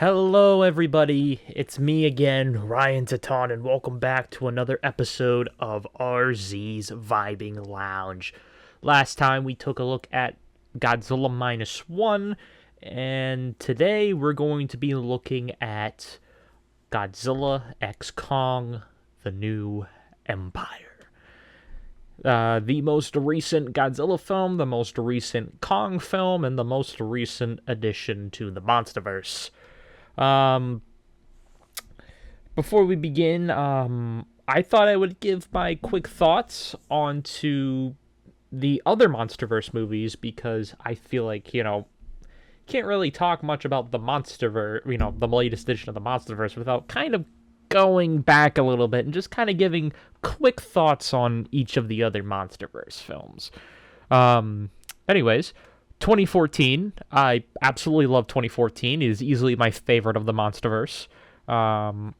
Hello, everybody. It's me again, Ryan Taton, and welcome back to another episode of RZ's Vibing Lounge. Last time we took a look at Godzilla Minus One, and today we're going to be looking at Godzilla x Kong, The New Empire. The most recent Godzilla film, the most recent Kong film, and the most recent addition to the Monsterverse. Before we begin, I thought I would give my quick thoughts onto the other Monsterverse movies because I feel like, can't really talk much about the Monsterverse, the latest edition of the Monsterverse without kind of going back a little bit and just kind of giving quick thoughts on each of the other Monsterverse films. Anyways, 2014, I absolutely love 2014. It is easily my favorite of the Monsterverse. When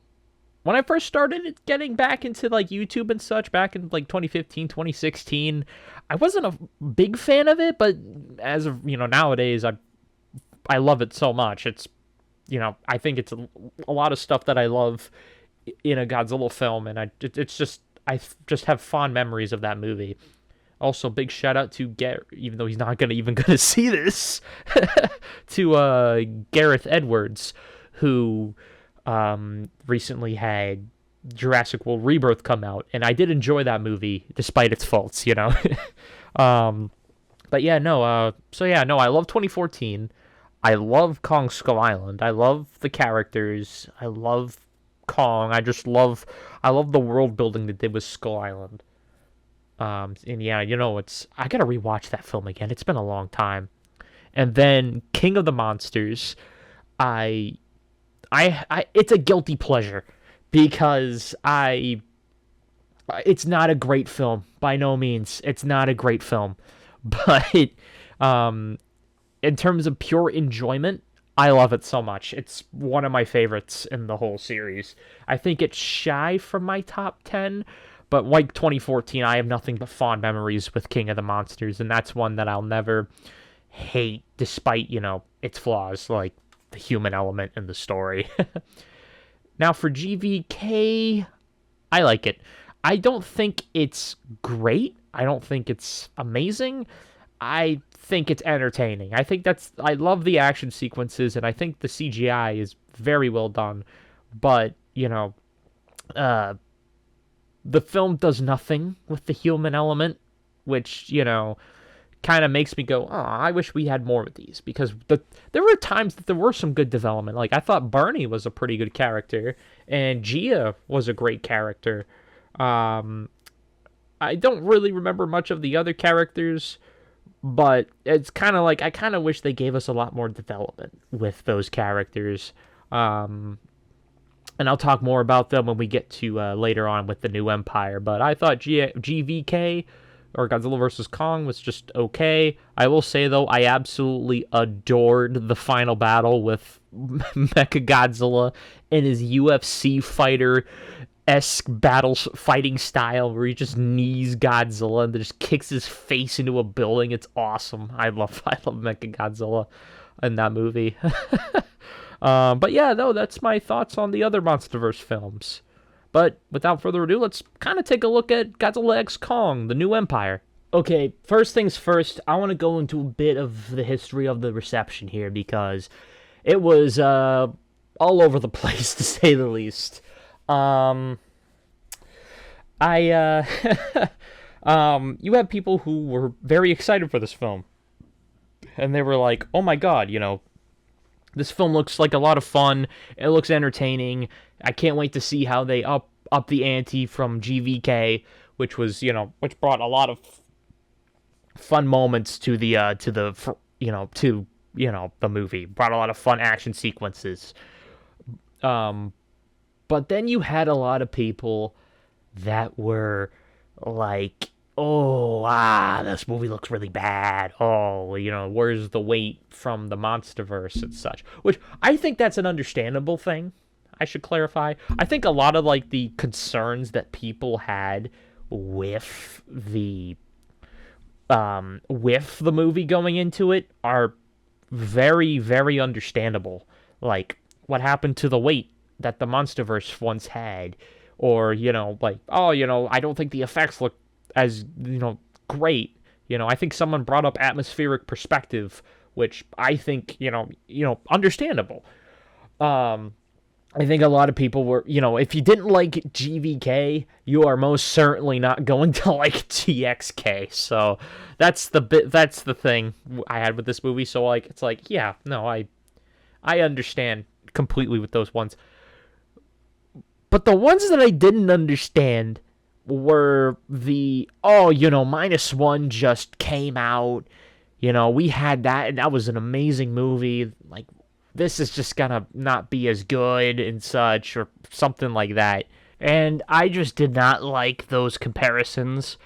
I first started getting back into like YouTube and such back in like 2015, 2016, I wasn't a big fan of it, but as of, nowadays, I love it so much. It's, I think it's a lot of stuff that I love in a Godzilla film, and I just have fond memories of that movie. Also, big shout out to even though he's not gonna see this, to Gareth Edwards, who recently had Jurassic World Rebirth come out, and I did enjoy that movie despite its faults, But yeah, no. I love 2014. I love Kong Skull Island. I love the characters. I love Kong. I love the world building they did with Skull Island. And yeah, I gotta rewatch that film again. It's been a long time. And then King of the Monsters, it's a guilty pleasure because it's not a great film by no means. It's not a great film, but in terms of pure enjoyment, I love it so much. It's one of my favorites in the whole series. I think it's shy from my top 10. But like 2014, I have nothing but fond memories with King of the Monsters, and that's one that I'll never hate, despite, its flaws, like the human element in the story. Now, for GVK, I like it. I don't think it's great. I don't think it's amazing. I think it's entertaining. I love the action sequences, and I think the CGI is very well done. But, the film does nothing with the human element, which, kind of makes me go, oh, I wish we had more of these, because there were times that there were some good development. Like, I thought Barney was a pretty good character, and Gia was a great character. I don't really remember much of the other characters, but it's kind of like, I kind of wish they gave us a lot more development with those characters. And I'll talk more about them when we get to later on with the New Empire. But I thought GVK, or Godzilla vs. Kong, was just okay. I will say, though, I absolutely adored the final battle with Mechagodzilla and his UFC fighter-esque fighting style where he just knees Godzilla and just kicks his face into a building. It's awesome. I love Mechagodzilla in that movie. But yeah, no, that's my thoughts on the other Monsterverse films. But without further ado, let's kind of take a look at Godzilla x Kong, The New Empire. Okay, first things first, I want to go into a bit of the history of the reception here because it was all over the place, to say the least. You have people who were very excited for this film. And they were like, oh my god, this film looks like a lot of fun. It looks entertaining. I can't wait to see how they up the ante from GVK, which was, which brought a lot of fun moments to the movie. Brought a lot of fun action sequences. But then you had a lot of people that were like, this movie looks really bad. Where's the weight from the Monsterverse and such? Which I think that's an understandable thing. I should clarify. I think a lot of like the concerns that people had with the movie going into it are very, very understandable. Like, what happened to the weight that the Monsterverse once had, or like, oh, I don't think the effects look as great. I think someone brought up atmospheric perspective, which I think understandable. I think a lot of people were, if you didn't like GVK, you are most certainly not going to like GXK. So that's the thing I had with this movie. So like, it's like, yeah, no, I understand completely with those ones. But the ones that I didn't understand were the, -1 just came out. We had that, and that was an amazing movie. Like, this is just gonna not be as good and such, or something like that. And I just did not like those comparisons.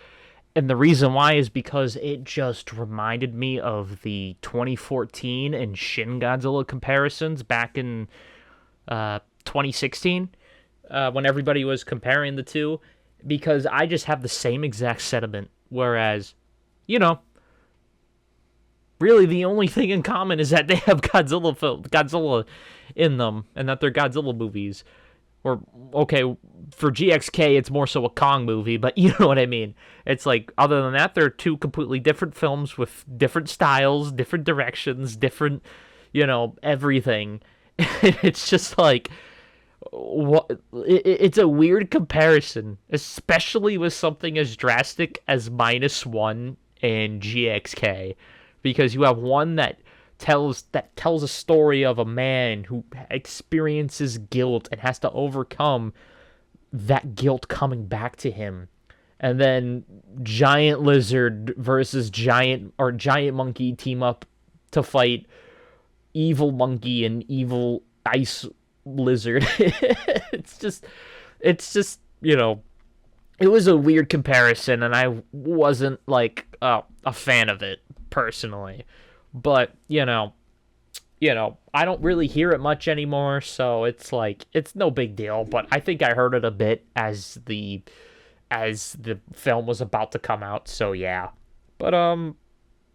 And the reason why is because it just reminded me of the 2014 and Shin Godzilla comparisons back in 2016, when everybody was comparing the two, because I just have the same exact sentiment. Whereas, really the only thing in common is that they have Godzilla in them, and that they're Godzilla movies. Or, okay, for GXK, it's more so a Kong movie, but you know what I mean. It's like, other than that, they're two completely different films with different styles, different directions, different, everything. It's just like, it's a weird comparison, especially with something as drastic as -1 and GXK, because you have one that tells a story of a man who experiences guilt and has to overcome that guilt coming back to him, and then giant lizard versus giant monkey team up to fight evil monkey and evil ice lizard. it's just it was a weird comparison, and I wasn't like a fan of it personally. But I don't really hear it much anymore, so it's like, it's no big deal. But I think I heard it a bit as the film was about to come out, so yeah. But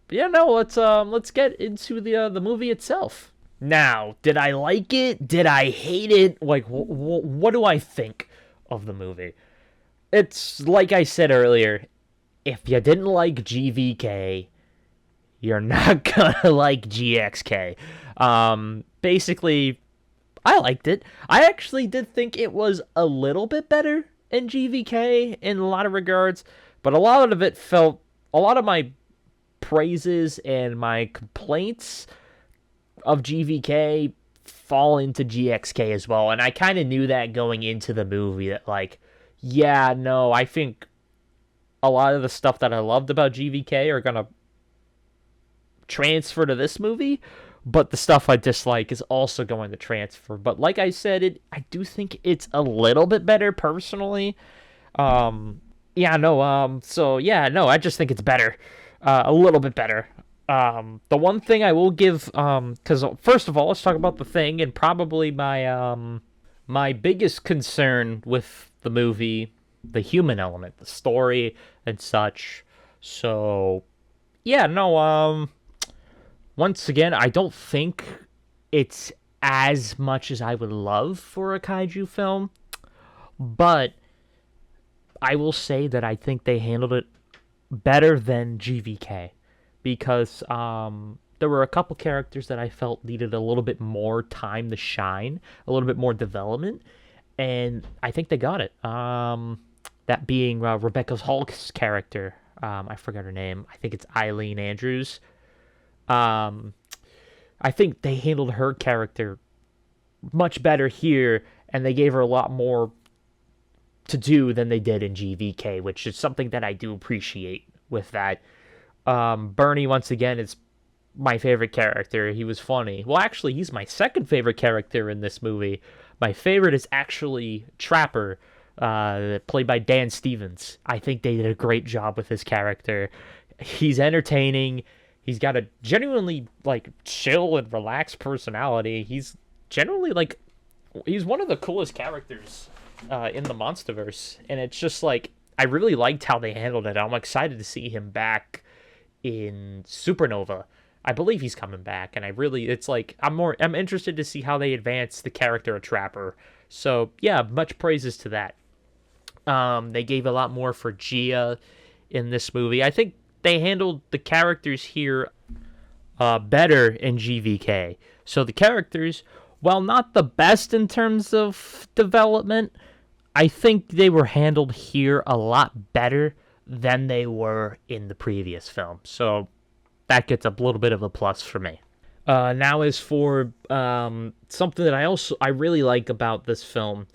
let's get into the movie itself. Now, did I like it? Did I hate it? Like, what do I think of the movie? It's like I said earlier, if you didn't like GVK, you're not gonna like GXK. Basically, I liked it. I actually did think it was a little bit better in GVK in a lot of regards, but a lot of my praises and my complaints of GVK fall into GXK as well. And I kind of knew that going into the movie, that like, yeah, no, I think a lot of the stuff that I loved about GVK are gonna transfer to this movie, but the stuff I dislike is also going to transfer. But like I said, I do think it's a little bit better personally. So yeah, no, I just think it's better, a little bit better. The one thing I will give, because first of all, let's talk about the thing, and probably my biggest concern with the movie, the human element, the story and such. So yeah, no, once again, I don't think it's as much as I would love for a kaiju film, but I will say that I think they handled it better than GVK, because there were a couple characters that I felt needed a little bit more time to shine, a little bit more development, and I think they got it. That being Rebecca Hall's character. I forgot her name. I think it's Eileen Andrews. I think they handled her character much better here, and they gave her a lot more to do than they did in GVK, which is something that I do appreciate with that. Bernie, once again, is my favorite character. He was funny. Well, actually, he's my second favorite character in this movie. My favorite is actually Trapper, played by Dan Stevens. I think they did a great job with his character. He's entertaining. He's got a genuinely, like, chill and relaxed personality. He's generally, like, he's one of the coolest characters in the Monsterverse. And it's just, like, I really liked how they handled it. I'm excited to see him back in Supernova. I believe he's coming back, and it's like I'm interested to see how they advance the character of Trapper. So yeah, much praises to that. They gave a lot more for Gia in this movie. I think they handled the characters here better in GVK. So the characters, while not the best in terms of development, I think they were handled here a lot better than they were in the previous film. So that gets a little bit of a plus for me. Now as for something that I really like about this film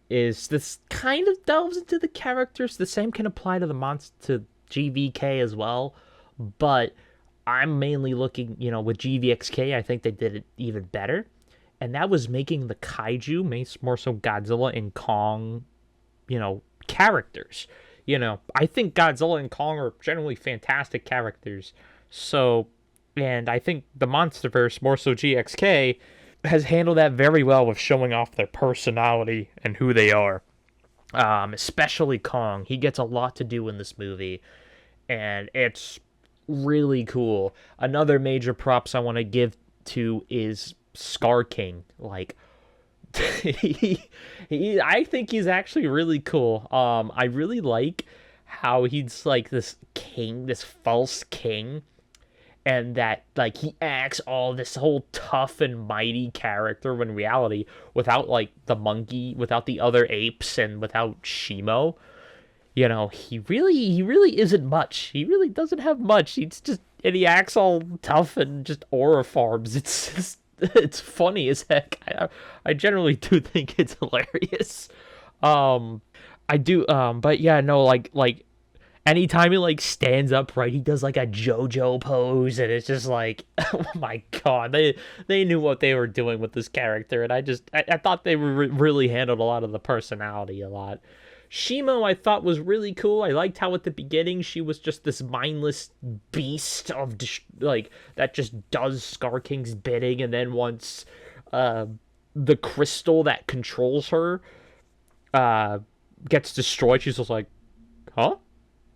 is this kind of delves into the characters. The same can apply to to GVK as well, but I'm mainly looking, with GVXK, I think they did it even better, and that was making the kaiju, more so Godzilla and Kong, characters. I think Godzilla and Kong are generally fantastic characters. So, and I think the Monsterverse, more so GXK, has handled that very well with showing off their personality and who they are. Especially Kong. He gets a lot to do in this movie, and it's really cool. Another major props I want to give to is Scar King. Like, I think he's actually really cool. I really like how he's like this king, this false king, and that like he acts all this whole tough and mighty character when in reality, without like the monkey, without the other apes, and without Shimo, he really isn't much. He really doesn't have much. And he acts all tough and just aura farms. It's funny as heck. I generally do think it's hilarious. I do. But yeah, no, like anytime he like stands upright, he does like a JoJo pose, and it's just like, oh my god, they knew what they were doing with this character, and I thought they really handled a lot of the personality a lot. Shimo, I thought, was really cool. I liked how at the beginning she was just this mindless beast that just does Scar King's bidding, and then once the crystal that controls her gets destroyed, she's just like, huh?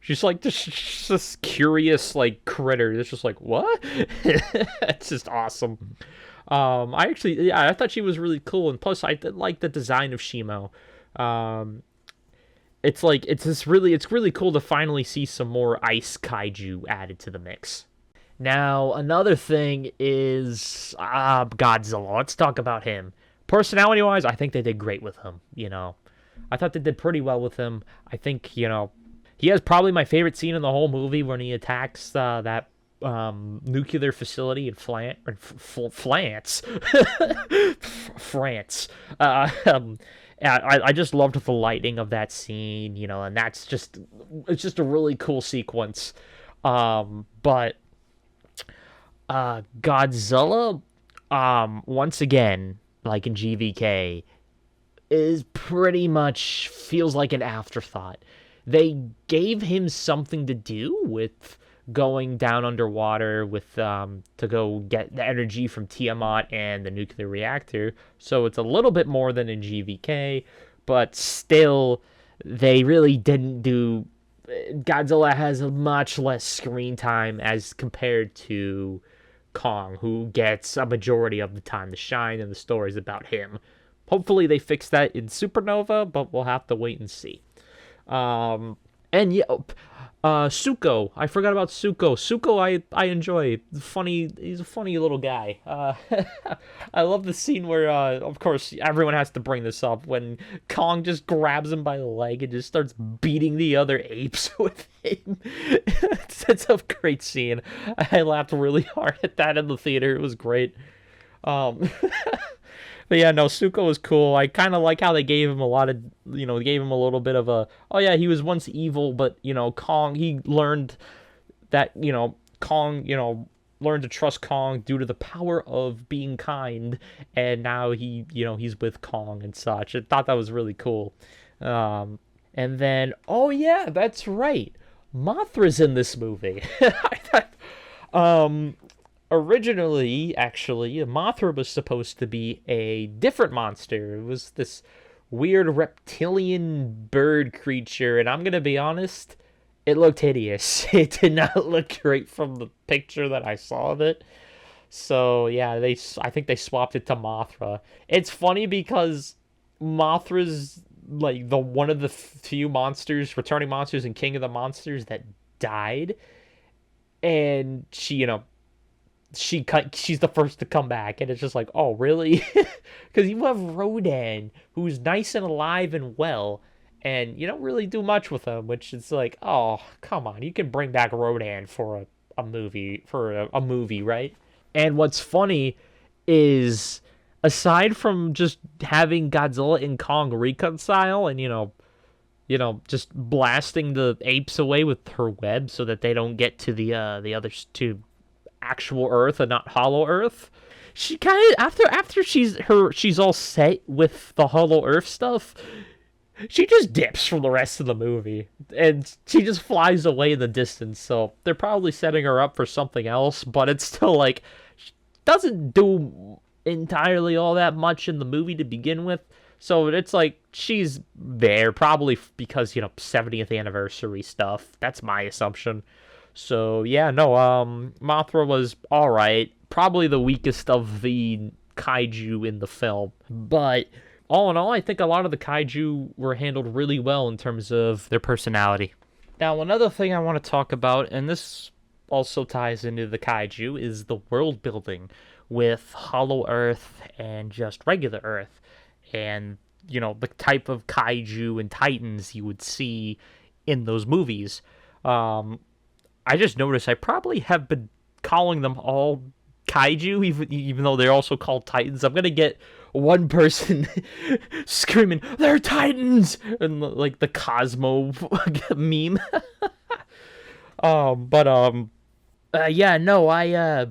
She's like this curious like critter that's just like, what? It's just awesome. I thought she was really cool, and plus I did like the design of Shimo. It's really cool to finally see some more ice kaiju added to the mix. Now, another thing is Godzilla. Let's talk about him. Personality-wise, I think they did great with him, I thought they did pretty well with him. I think, he has probably my favorite scene in the whole movie when he attacks that nuclear facility in France. France. I just loved the lighting of that scene, and it's just a really cool sequence. But Godzilla, once again, like in GVK, is pretty much feels like an afterthought. They gave him something to do with going down underwater with to go get the energy from Tiamat and the nuclear reactor. So it's a little bit more than in GVK, but still, they really didn't do. Godzilla has a much less screen time as compared to Kong, who gets a majority of the time to shine, and the story's about him. Hopefully they fix that in Supernova, but we'll have to wait and see. And yeah, Suko. I forgot about Suko. Suko, I enjoy. He's a funny little guy. I love the scene where, of course, everyone has to bring this up, when Kong just grabs him by the leg and just starts beating the other apes with him. It's a great scene. I laughed really hard at that in the theater. It was great. But yeah, no, Suko was cool. I kind of like how they gave him a lot of, gave him a little bit of a, oh yeah, he was once evil, but, Kong, he learned that, Kong, learned to trust Kong due to the power of being kind, and now he's with Kong and such. I thought that was really cool. And then, oh yeah, that's right, Mothra's in this movie. I thought, originally, actually, Mothra was supposed to be a different monster. It was this weird reptilian bird creature, and I'm gonna be honest, it looked hideous. It did not look great from the picture that I saw of it. So yeah, I think they swapped it to Mothra. It's funny because Mothra's like the one of the few monsters, returning monsters and King of the Monsters that died, and she's the first to come back, and it's just like, oh really? Because you have Rodan, who's nice and alive and well, and you don't really do much with him, which is like, oh come on, you can bring back Rodan for a movie, a movie, right? And what's funny is, aside from just having Godzilla and Kong reconcile, and just blasting the apes away with her web so that they don't get to the other to actual Earth and not Hollow Earth. She kind of, after she's all set with the Hollow Earth stuff, she just dips from the rest of the movie, and she just flies away in the distance. So they're probably setting her up for something else, but it's still like, she doesn't do entirely all that much in the movie to begin with. So it's like she's there probably because 70th anniversary stuff. That's my assumption. So yeah, no, Mothra was all right. Probably the weakest of the kaiju in the film, but all in all, I think a lot of the kaiju were handled really well in terms of their personality. Now, another thing I want to talk about, and this also ties into the kaiju, is the world building with Hollow Earth and just regular Earth, and the type of kaiju and titans you would see in those movies. I just noticed I probably have been calling them all kaiju, even though they're also called titans. I'm gonna get one person screaming, "They're titans!" and like the Cosmo meme. Yeah, no, I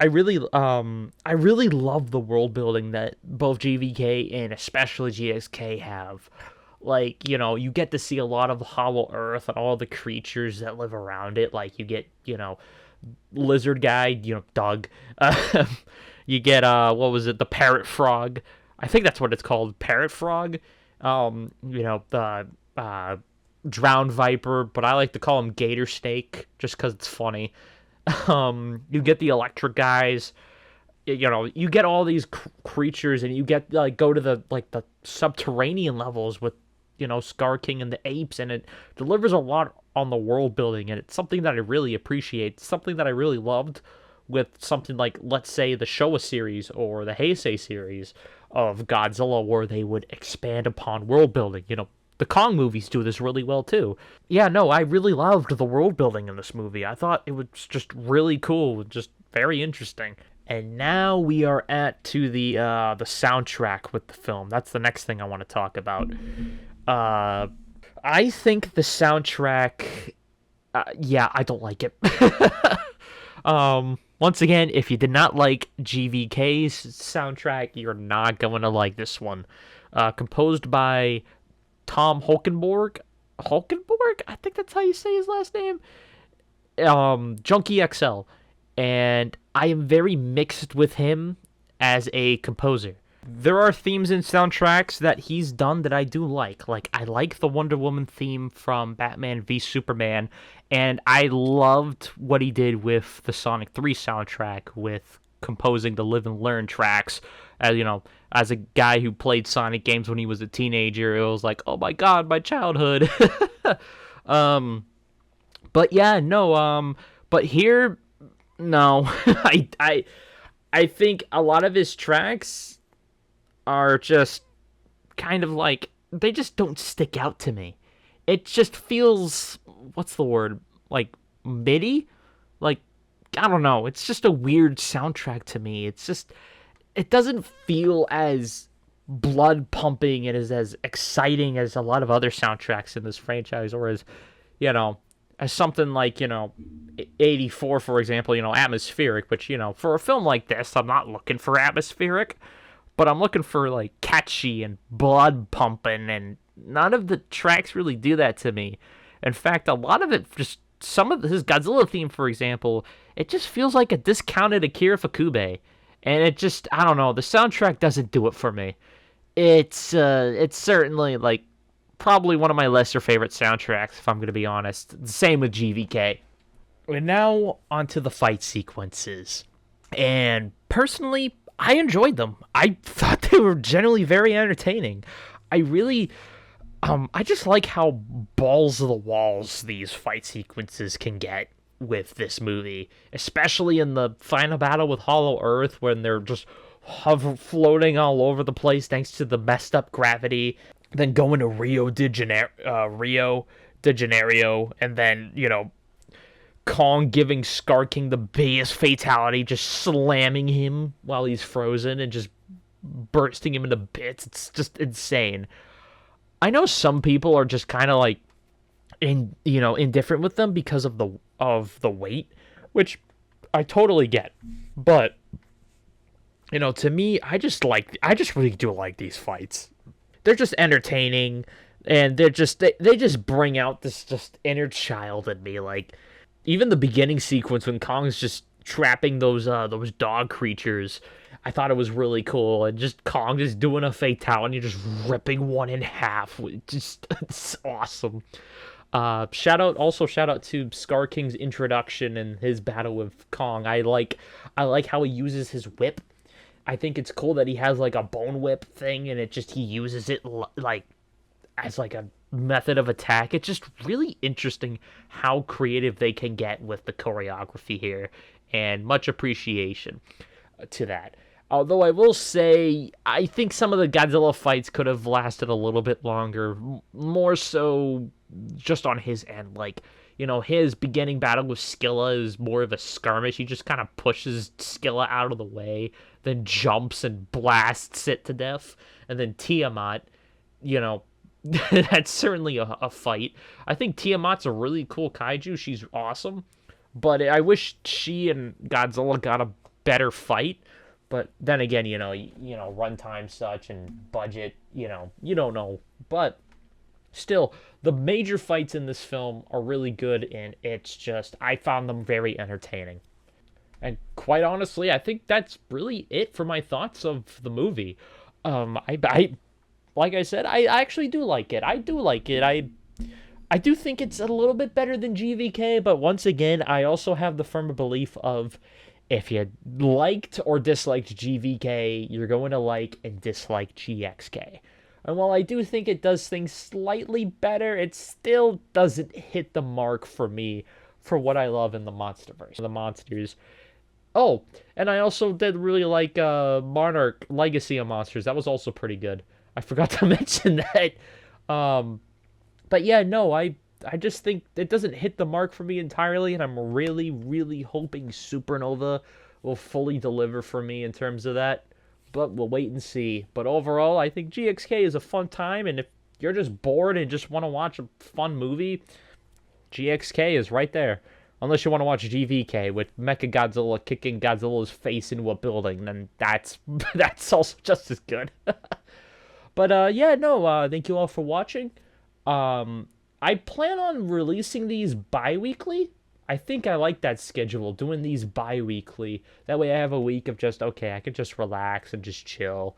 really love the world building that both GVK and especially GXK have. Like, you get to see a lot of Hollow Earth and all the creatures that live around it. Like, you get, lizard guy, Doug. You get, what was it, the parrot frog. I think that's what it's called, parrot frog. The drowned viper, but I like to call him gator snake just because it's funny. You get the electric guys. You get all these creatures, and you get, like, go to the subterranean levels with, Scar King and the apes, and it delivers a lot on the world building, and it's something that I really appreciate, something that I really loved with something like, let's say, the Showa series or the Heisei series of Godzilla, where they would expand upon world building. The Kong movies do this really well too. Yeah, no, I really loved the world building in this movie. I thought it was just really cool, just very interesting. And now we are to the soundtrack with the film. That's the next thing I want to talk about. I think the soundtrack, I don't like it. Once again, if you did not like GVK's soundtrack, you're not going to like this one. Composed by Tom Holkenborg? I think that's how you say his last name. Junkie XL. And I am very mixed with him as a composer. There are themes and soundtracks that he's done that I do like. Like, I like the Wonder Woman theme from Batman v Superman, and I loved what he did with the Sonic 3 soundtrack with composing the Live and Learn tracks. As a guy who played Sonic games when he was a teenager, it was like, oh my god, my childhood. But yeah, no, but here, no. I think a lot of his tracks are just kind of like, they just don't stick out to me. It just feels, what's the word, like MIDI? Like, I don't know, it's just a weird soundtrack to me. It's just, it doesn't feel as blood pumping and as exciting as a lot of other soundtracks in this franchise, or as something like, 84, for example, atmospheric, which, for a film like this, I'm not looking for atmospheric, but I'm looking for, like, catchy and blood pumping, and none of the tracks really do that to me. In fact, a lot of it, just some of his Godzilla theme, for example, it just feels like a discounted Akira Ifukube. And it just, I don't know, the soundtrack doesn't do it for me. It's certainly, like, probably one of my lesser favorite soundtracks, if I'm going to be honest. Same with GVK. And now onto the fight sequences. And personally, I enjoyed them. I thought they were generally very entertaining. I really, I just like how balls of the walls these fight sequences can get with this movie, especially in the final battle with Hollow Earth when they're just floating all over the place thanks to the messed up gravity. Then going to Rio de Janeiro, and then Kong giving Scar King the biggest fatality, just slamming him while he's frozen and just bursting him into bits. It's just insane. I know some people are just kind of like indifferent with them because of the weight, which I totally get. But to me, I just really do like these fights. They're just entertaining, and they just bring out this just inner child in me. Like, even the beginning sequence when Kong's just trapping those dog creatures, I thought it was really cool. And just Kong just doing a fatality, just ripping one in half. It's awesome. Shout out to Scar King's introduction and his battle with Kong. I like how he uses his whip. I think it's cool that he has like a bone whip thing, and he uses it like as like a method of attack. It's just really interesting how creative they can get with the choreography here, and much appreciation to that. Although I will say, I think some of the Godzilla fights could have lasted a little bit longer, more so just on his end. Like, his beginning battle with Skilla is more of a skirmish. He just kind of pushes Skilla out of the way, then jumps and blasts it to death. And then Tiamat, that's certainly a fight. I think Tiamat's a really cool kaiju. She's awesome. But I wish she and Godzilla got a better fight. But then again, runtime such and budget, you don't know. But still, the major fights in this film are really good, and I found them very entertaining. And quite honestly, I think that's really it for my thoughts of the movie. I like I said, I actually do like it. I do like it. I do think it's a little bit better than GVK, but once again, I also have the firm belief of if you liked or disliked GVK, you're going to like and dislike GXK. And while I do think it does things slightly better, it still doesn't hit the mark for me for what I love in the Monsterverse. The monsters. Oh, and I also did really like Monarch Legacy of Monsters. That was also pretty good. I forgot to mention that. But yeah, no, I just think it doesn't hit the mark for me entirely, and I'm really, really hoping Supernova will fully deliver for me in terms of that. But we'll wait and see. But overall, I think GXK is a fun time, and if you're just bored and just want to watch a fun movie, GXK is right there. Unless you want to watch GVK with Mechagodzilla kicking Godzilla's face into a building, then that's also just as good. But yeah, no, thank you all for watching. I plan on releasing these bi-weekly. I think I like that schedule, doing these bi-weekly. That way I have a week of just, okay, I can just relax and just chill.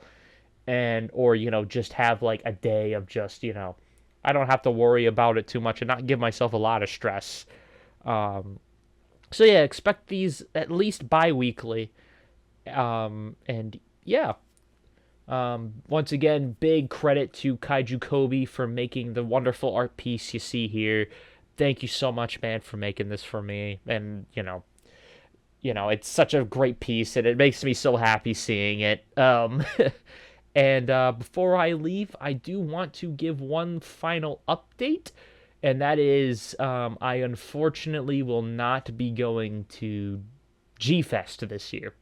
Or, just have like a day of just, I don't have to worry about it too much and not give myself a lot of stress. So yeah, expect these at least bi-weekly. And yeah. Once again, big credit to KaijuCoby for making the wonderful art piece you see here. Thank you so much, man, for making this for me. And, it's such a great piece, and it makes me so happy seeing it. And before I leave, I do want to give one final update, and that is I unfortunately will not be going to G-Fest this year.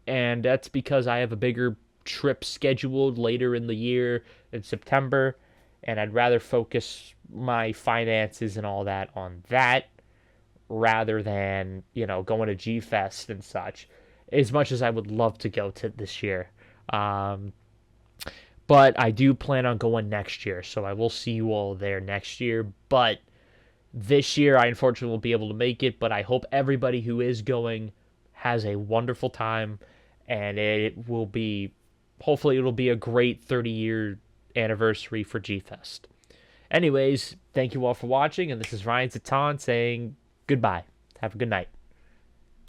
And that's because I have a bigger trip scheduled later in the year in September, and I'd rather focus my finances and all that on that rather than, going to G-Fest and such, as much as I would love to go to this year. But I do plan on going next year, so I will see you all there next year. But this year, I unfortunately won't be able to make it, but I hope everybody who is going has a wonderful time, and hopefully it'll be a great 30-year anniversary for G-Fest. Anyways, thank you all for watching, and this is Ryan Zatan saying goodbye. Have a good night.